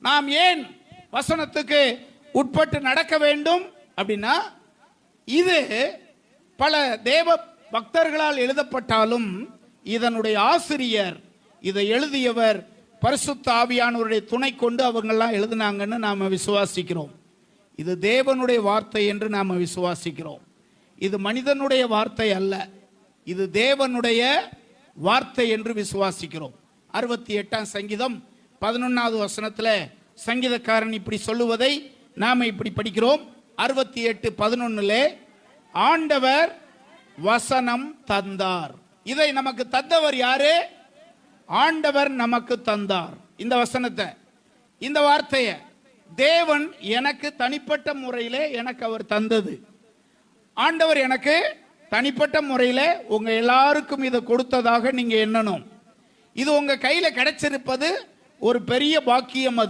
நாம் ஏன் வசனத்துக்கு உட்பட்டு நடக்க வேண்டும் அப்படின்னா, இது பல தேவ பக்தர்களால் எழுதப்பட்டாலும் இதனுடைய ஆசிரியர், இதை எழுதியவர் பரிசுத்த ஆவியானவருடைய துணை கொண்டு அவங்கெல்லாம் எழுதினாங்கன்னு நாம் விசுவாசிக்கிறோம். இது தேவனுடைய வார்த்தை என்று நாம் விசுவாசிக்கிறோம். இது மனிதனுடைய வார்த்தை அல்ல, இது தேவனுடைய வார்த்தை என்று விசுவாசிக்கிறோம். 68ஆம் சங்கீதம் 11வது வசனத்தில் சங்கீதக்காரன் இப்படி சொல்லுவதை நாம் இப்படி படிக்கிறோம். 68:11 ஆண்டவர் வசனம் தந்தார். இதை நமக்கு தந்தவர் யாரு? ஆண்டவர் நமக்கு தந்தார். இந்த வசனத்தை, இந்த வார்த்தையை தேவன் எனக்கு தனிப்பட்ட முறையில் எனக்கு அவர் தந்தது. ஆண்டவர் எனக்கு தனிப்பட்ட முறையில் உங்க எல்லாருக்கும் இதை கொடுத்ததாக நீங்க எண்ணணும். இது உங்க கையில கிடைச்சிருப்பது ஒரு பெரிய பாக்கியம். அது